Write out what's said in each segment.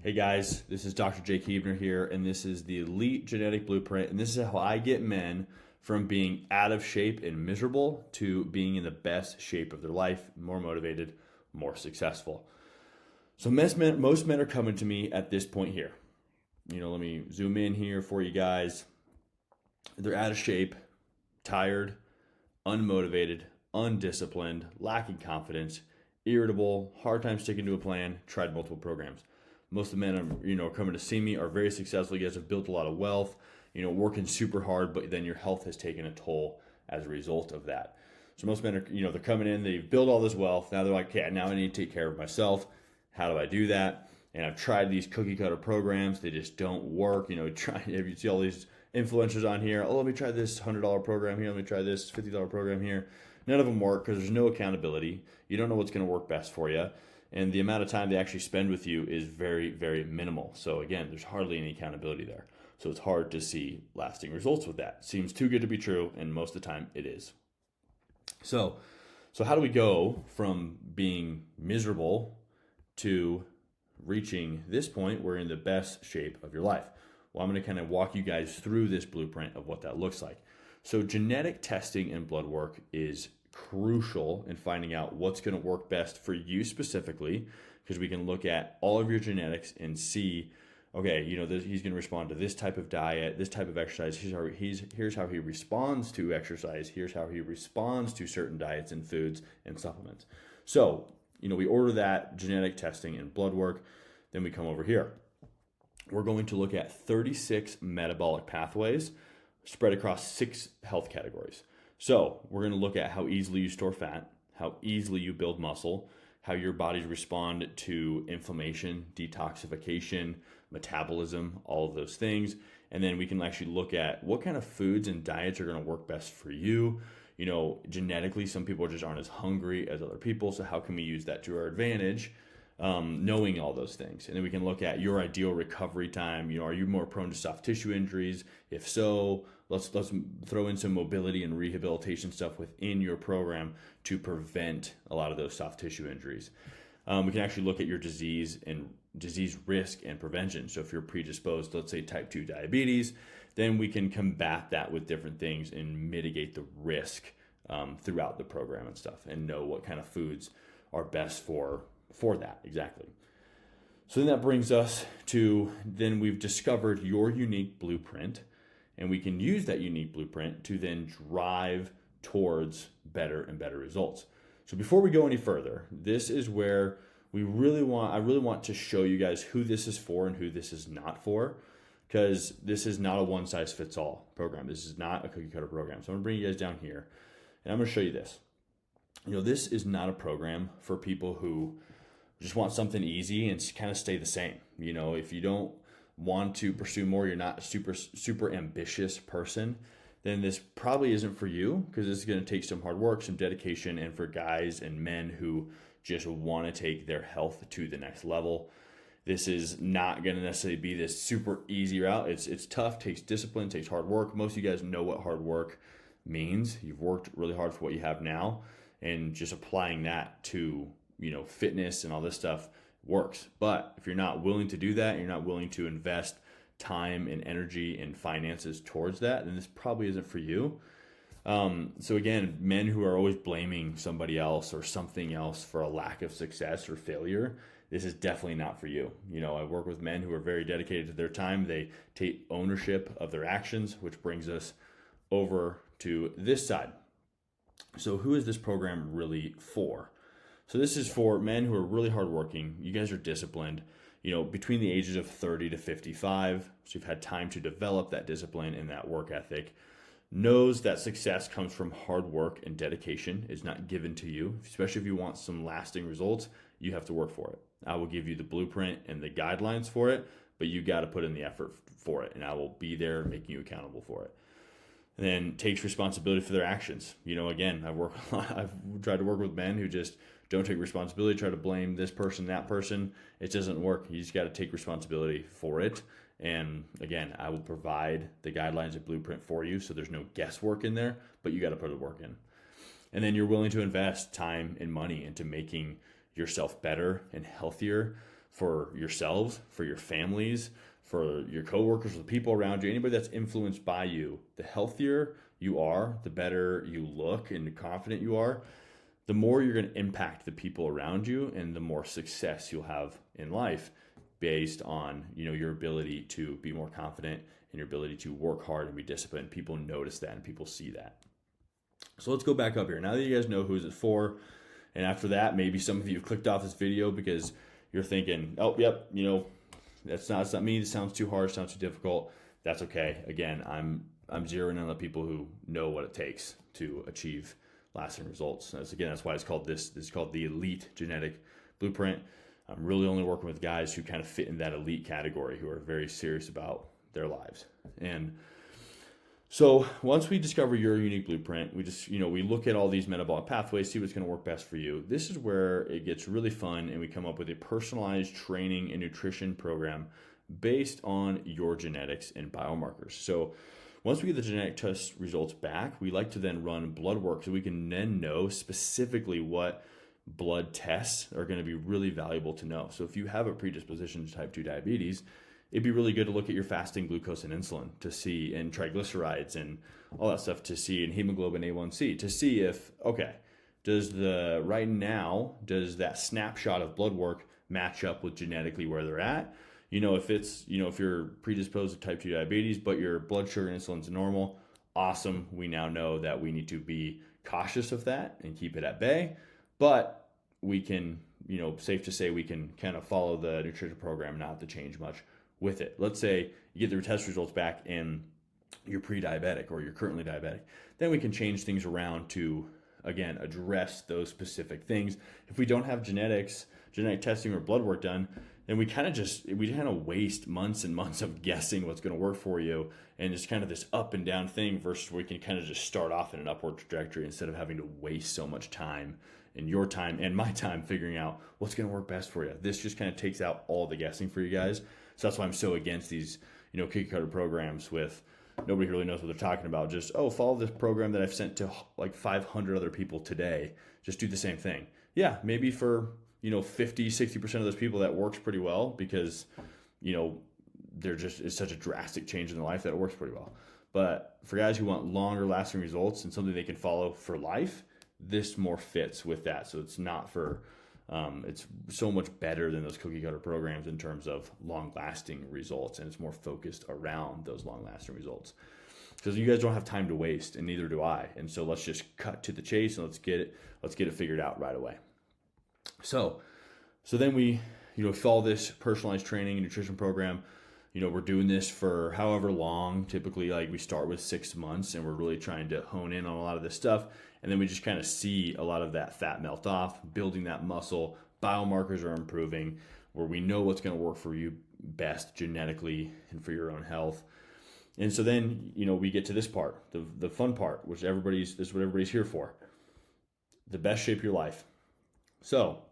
Hey guys, this is Dr. Jake Hebner here, and this is the Elite Genetic Blueprint, and this is how I get men from being out of shape and miserable to being in the best shape of their life, more motivated, more successful. So most men are coming to me at this point here. Let me zoom in here for you guys. They're out of shape, tired, unmotivated, undisciplined, lacking confidence, irritable, hard time sticking to a plan, tried multiple programs. Most of the men are coming to see me are very successful. You guys have built a lot of wealth, working super hard, but then your health has taken a toll as a result of that. So most men are, they're coming in, they've built all this wealth. Now they're like, okay, now I need to take care of myself. How do I do that? And I've tried these cookie cutter programs. They just don't work. If you see all these influencers on here, oh, let me try this $100 program here. Let me try this $50 program here. None of them work because there's no accountability. You don't know what's going to work best for you. And the amount of time they actually spend with you is very, very minimal. So again, there's hardly any accountability there. So it's hard to see lasting results with that. Seems too good to be true, and most of the time it is. So how do we go from being miserable to reaching this point where you're in the best shape of your life? Well, I'm going to kind of walk you guys through this blueprint of what that looks like. So genetic testing and blood work is crucial in finding out what's going to work best for you specifically, because we can look at all of your genetics and see, okay, he's going to respond to this type of diet, this type of exercise. Here's how he responds to exercise. Here's how he responds to certain diets and foods and supplements. So, we order that genetic testing and blood work. Then we come over here. We're going to look at 36 metabolic pathways spread across 6 health categories. So we're going to look at how easily you store fat, how easily you build muscle, how your bodies respond to inflammation, detoxification, metabolism, all of those things. And then we can actually look at what kind of foods and diets are going to work best for you. Genetically, some people just aren't as hungry as other people. So how can we use that to our advantage? Knowing all those things. And then we can look at your ideal recovery time. Are you more prone to soft tissue injuries? If so, let's throw in some mobility and rehabilitation stuff within your program to prevent a lot of those soft tissue injuries. We can actually look at your disease and disease risk and prevention. So if you're predisposed to, let's say, type 2 diabetes, then we can combat that with different things and mitigate the risk throughout the program and stuff, and know what kind of foods are best for that exactly. So then that brings us to, then we've discovered your unique blueprint, and we can use that unique blueprint to then drive towards better and better results. So before we go any further, this is where I really want to show you guys who this is for and who this is not for, because this is not a one size fits all program. This is not a cookie cutter program. So I'm gonna bring you guys down here and I'm gonna show you this. This is not a program for people who just want something easy and kind of stay the same. If you don't want to pursue more, you're not a super ambitious person, then this probably isn't for you, because this is going to take some hard work, some dedication, and for guys and men who just want to take their health to the next level. This is not going to necessarily be this super easy route. It's tough, takes discipline, takes hard work. Most of you guys know what hard work means. You've worked really hard for what you have now, and just applying that to fitness and all this stuff works. But if you're not willing to do that, you're not willing to invest time and energy and finances towards that, then this probably isn't for you. So again, men who are always blaming somebody else or something else for a lack of success or failure, this is definitely not for you. I work with men who are very dedicated to their time. They take ownership of their actions, which brings us over to this side. So who is this program really for? So this is for men who are really hardworking. You guys are disciplined, between the ages of 30 to 55. So you've had time to develop that discipline and that work ethic. Knows that success comes from hard work and dedication. It's not given to you. Especially if you want some lasting results, you have to work for it. I will give you the blueprint and the guidelines for it, but you got to put in the effort for it, and I will be there making you accountable for it. And then takes responsibility for their actions. Again, I've tried to work with men who just don't take responsibility, try to blame this person, that person. It doesn't work. You just got to take responsibility for it. And again, I will provide the guidelines and blueprint for you, so there's no guesswork in there, but you got to put the work in. And then you're willing to invest time and money into making yourself better and healthier for yourselves, for your families, for your coworkers, for the people around you, anybody that's influenced by you. The healthier you are, the better you look and confident you are, the more you're going to impact the people around you and the more success you'll have in life based on, your ability to be more confident and your ability to work hard and be disciplined. People notice that and people see that. So let's go back up here. Now that you guys know who is it for, and after that, maybe some of you have clicked off this video because you're thinking, oh, yep, that's not me. This sounds too hard, sounds too difficult. That's okay. Again, I'm zeroing in on the people who know what it takes to achieve lasting results. That's why it's called this. This is called the Elite Genetic Blueprint. I'm really only working with guys who kind of fit in that elite category, who are very serious about their lives. And so once we discover your unique blueprint, we just, we look at all these metabolic pathways, see what's going to work best for you. This is where it gets really fun, and we come up with a personalized training and nutrition program based on your genetics and biomarkers. So once we get the genetic test results back, we like to then run blood work so we can then know specifically what blood tests are going to be really valuable to know. So if you have a predisposition to type 2 diabetes, it'd be really good to look at your fasting glucose and insulin to see, and triglycerides and all that stuff to see, and hemoglobin A1C to see if, okay, does that snapshot of blood work match up with genetically where they're at? If you're predisposed to type 2 diabetes, but your blood sugar and insulin's normal, awesome. We now know that we need to be cautious of that and keep it at bay, but we can, safe to say we can kind of follow the nutrition program and not have to change much with it. Let's say you get the test results back and you're pre-diabetic or you're currently diabetic. Then we can change things around to, again, address those specific things. If we don't have genetic testing or blood work done, then we kind of waste months and months of guessing what's going to work for you. And it's kind of this up and down thing versus we can kind of just start off in an upward trajectory instead of having to waste so much time, and your time and my time, figuring out what's going to work best for you. This just kind of takes out all the guessing for you guys. So that's why I'm so against these, cookie cutter programs with nobody really knows what they're talking about. Just, follow this program that I've sent to like 500 other people today. Just do the same thing. Yeah, maybe for, 50, 60% of those people that works pretty well because, it's such a drastic change in their life that it works pretty well. But for guys who want longer lasting results and something they can follow for life, this more fits with that. So it's not for... it's so much better than those cookie cutter programs in terms of long lasting results, and it's more focused around those long lasting results because you guys don't have time to waste, and neither do I. And so let's just cut to the chase and let's get it figured out right away. So then we, follow this personalized training and nutrition program. We're doing this for however long. Typically, like we start with 6 months, and we're really trying to hone in on a lot of this stuff. And then we just kind of see a lot of that fat melt off, building that muscle. Biomarkers are improving, where we know what's going to work for you best genetically and for your own health. And so then, we get to this part, the fun part, which this is what everybody's here for. The best shape of your life. So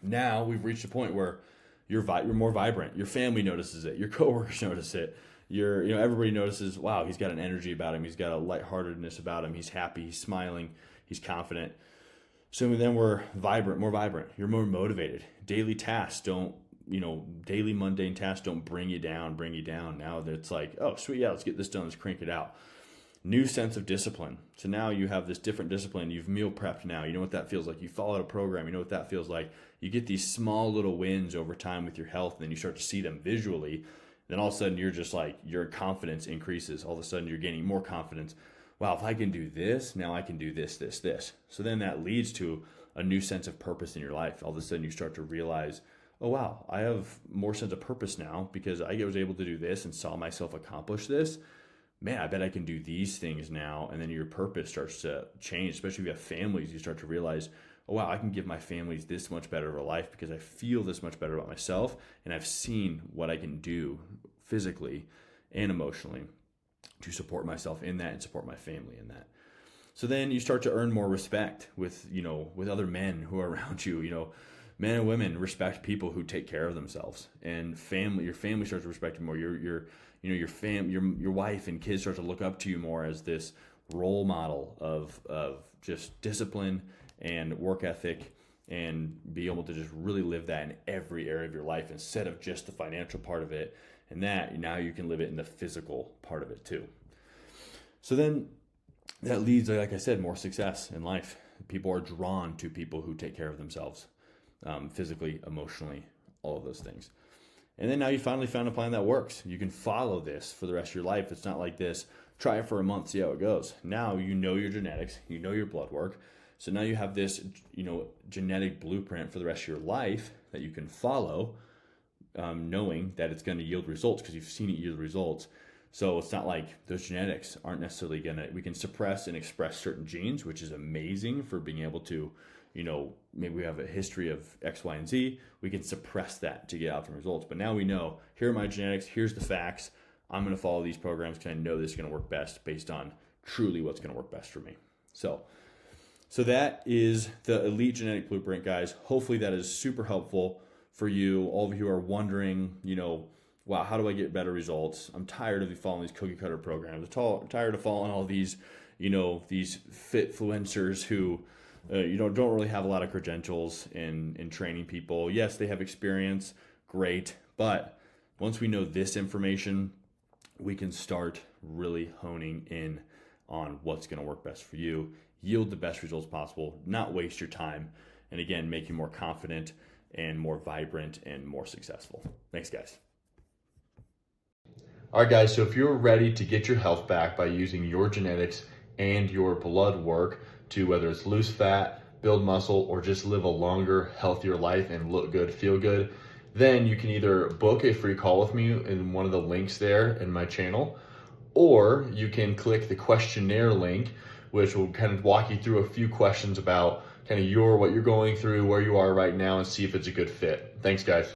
now we've reached a point where you're more vibrant. Your family notices it. Your coworkers notice it. Everybody notices, wow, he's got an energy about him. He's got a lightheartedness about him. He's happy. He's smiling. He's confident. So then we're more vibrant. You're more motivated. Daily mundane tasks don't bring you down. Now it's like, oh, sweet, yeah, let's get this done. Let's crank it out. New sense of discipline. So now you have this different discipline. You've meal prepped now. You know what that feels like. You followed a program. You know what that feels like. You get these small little wins over time with your health, and then you start to see them visually. Then all of a sudden you're just like, your confidence increases. All of a sudden you're gaining more confidence. Wow, if I can do this, now I can do this. So then that leads to a new sense of purpose in your life. All of a sudden you start to realize, oh wow, I have more sense of purpose now because I was able to do this and saw myself accomplish this. Man, I bet I can do these things now. And then your purpose starts to change, especially if you have families. You start to realize, oh wow, I can give my families this much better of a life because I feel this much better about myself, and I've seen what I can do physically and emotionally to support myself in that and support my family in that. So then you start to earn more respect with other men who are around you. Men and women respect people who take care of themselves, and your family starts to respect you more. Your wife and kids start to look up to you more as this role model of just discipline and work ethic and be able to just really live that in every area of your life instead of just the financial part of it. And that now you can live it in the physical part of it too. So then that leads, like I said, more success in life. People are drawn to people who take care of themselves, physically, emotionally, all of those things. And then now you finally found a plan that works. You can follow this for the rest of your life. It's not like this, try it for a month, see how it goes. Now you know your genetics, you know your blood work. So now you have this, genetic blueprint for the rest of your life that you can follow, knowing that it's going to yield results because you've seen it yield results. So it's not like those genetics aren't necessarily we can suppress and express certain genes, which is amazing for being able to, maybe we have a history of X, Y, and Z. We can suppress that to get optimal results. But now we know, here are my genetics, here's the facts. I'm going to follow these programs because I know this is going to work best based on truly what's going to work best for me. So that is the Elite Genetic Blueprint, guys. Hopefully that is super helpful for you. All of you who are wondering, wow, how do I get better results? I'm tired of following these cookie cutter programs. I'm tired of following all these, these fitfluencers who, don't really have a lot of credentials in training people. Yes, they have experience, great. But once we know this information, we can start really honing in on what's going to work best for you, yield the best results possible, not waste your time, and again, make you more confident and more vibrant and more successful. Thanks, guys. All right, guys, so if you're ready to get your health back by using your genetics and your blood work to, whether it's lose fat, build muscle, or just live a longer, healthier life and look good, feel good, then you can either book a free call with me in one of the links there in my channel, or you can click the questionnaire link, which will kind of walk you through a few questions about kind of what you're going through, where you are right now, and see if it's a good fit. Thanks, guys.